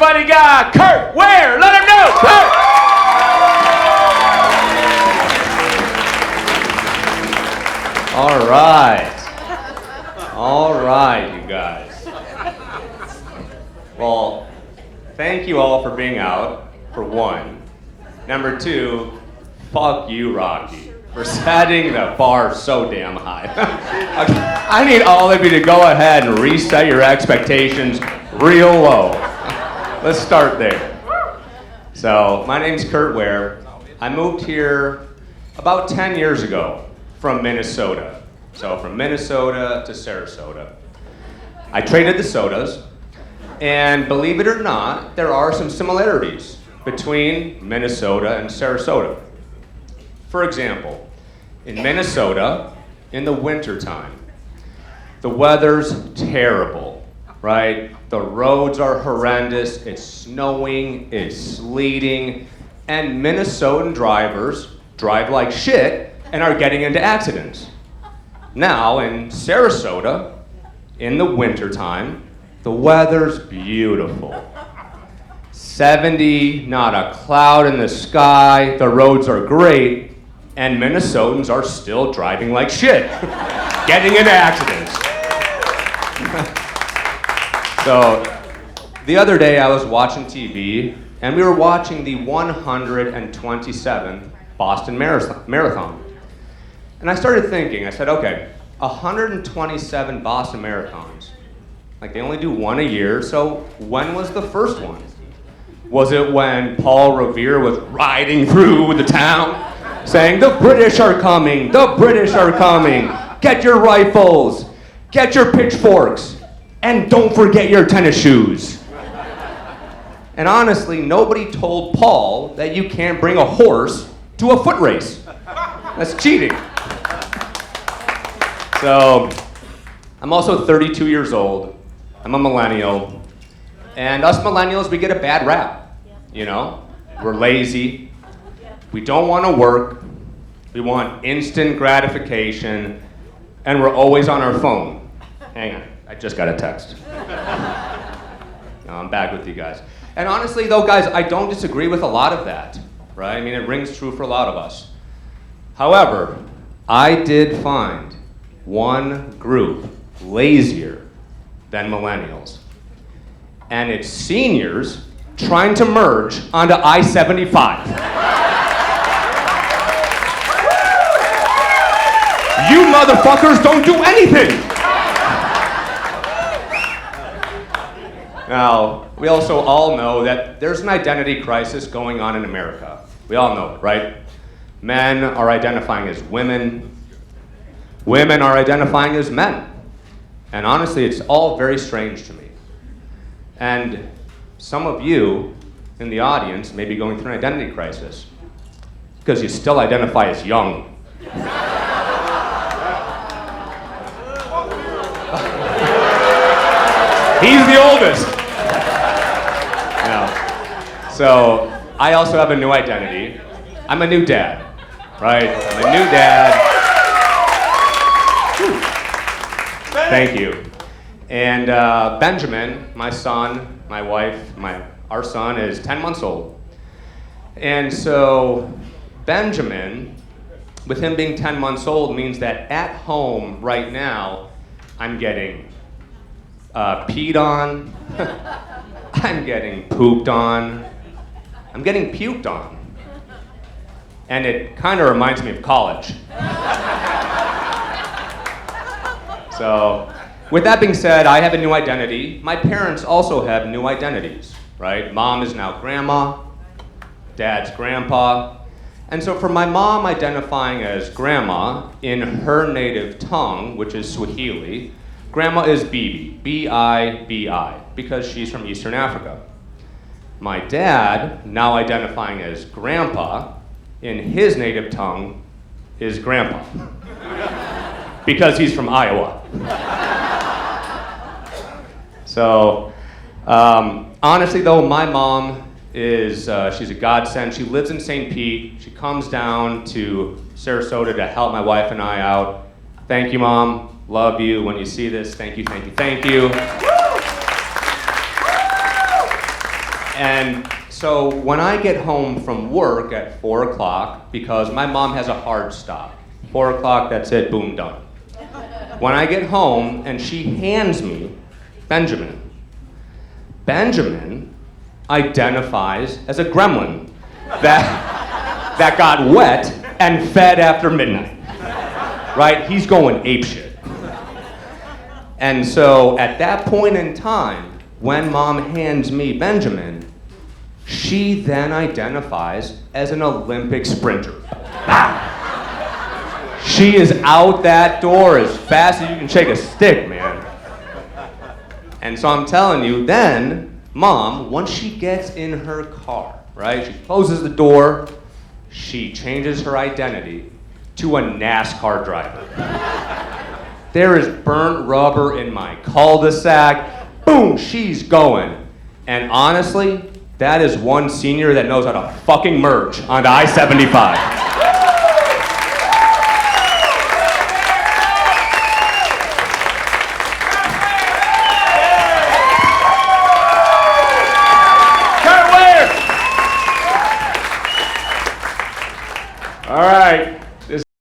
everybody got Curt Ware. Let him know, Curt. All right, you guys. Well, thank you all for being out, for one. Number two, fuck you, Rocky, for setting the bar so damn high. I need all of you to go ahead and reset your expectations real low. Let's start there. So, my name's Curt Ware. I moved here about 10 years ago from Minnesota. So from Minnesota to Sarasota. I traded the sodas, and believe it or not, there are some similarities between Minnesota and Sarasota. For example, in Minnesota, in the wintertime, the weather's terrible, right? The roads are horrendous, it's snowing, it's sleeting, and Minnesotan drivers drive like shit and are getting into accidents. Now, in Sarasota, in the wintertime, the weather's beautiful. 70, not a cloud in the sky, the roads are great, and Minnesotans are still driving like shit, getting into accidents. So, the other day I was watching TV, and we were watching the 127th Boston Marathon. And I started thinking, I said, okay, 127 Boston Marathons. Like, they only do one a year, so when was the first one? Was it when Paul Revere was riding through the town, saying, the British are coming, the British are coming, get your rifles, get your pitchforks, and don't forget your tennis shoes. And honestly, nobody told Paul that you can't bring a horse to a foot race. That's cheating. So, I'm also 32 years old. I'm a millennial. And us millennials, we get a bad rap. You know? We're lazy. We don't want to work. We want instant gratification. And we're always on our phone. Hang on, I just got a text. No, I'm back with you guys. And honestly, though, guys, I don't disagree with a lot of that. Right? I mean, it rings true for a lot of us. However, I did find one group lazier than millennials. And it's seniors trying to merge onto I-75. You motherfuckers don't do anything! Now, we also all know that there's an identity crisis going on in America. We all know it, right? Men are identifying as women. Women are identifying as men. And honestly, it's all very strange to me. And some of you in the audience may be going through an identity crisis because you still identify as young. He's the oldest. No. So I also have a new identity. I'm a new dad, right? I'm a new dad. Thank you. And Benjamin, my son, my wife, our son is 10 months old. And so Benjamin, with him being 10 months old, means that at home right now, I'm getting peed on, I'm getting pooped on, I'm getting puked on. And it kind of reminds me of college. So, with that being said, I have a new identity. My parents also have new identities, right? Mom is now grandma, dad's grandpa. And so for my mom identifying as grandma in her native tongue, which is Swahili, grandma is Bibi, B-I-B-I, because she's from Eastern Africa. My dad, now identifying as grandpa, in his native tongue, is grandpa, because he's from Iowa. So, honestly though, my mom is, she's a godsend. She lives in St. Pete. She comes down to Sarasota to help my wife and I out. Thank you, Mom. Love you. When you see this, thank you, thank you, thank you. And so when I get home from work at 4 o'clock, because my mom has a hard stop, 4 o'clock, that's it, boom, done. When I get home and she hands me Benjamin, Benjamin identifies as a gremlin that got wet and fed after midnight, right? He's going apeshit. And so at that point in time, when mom hands me Benjamin, she then identifies as an Olympic sprinter. She is out that door as fast as you can shake a stick, man. And so I'm telling you, then mom, once she gets in her car, right, she closes the door, she changes her identity to a NASCAR driver. There is burnt rubber in my cul-de-sac. Boom, she's going. And honestly, that is one senior that knows how to fucking merge onto I-75.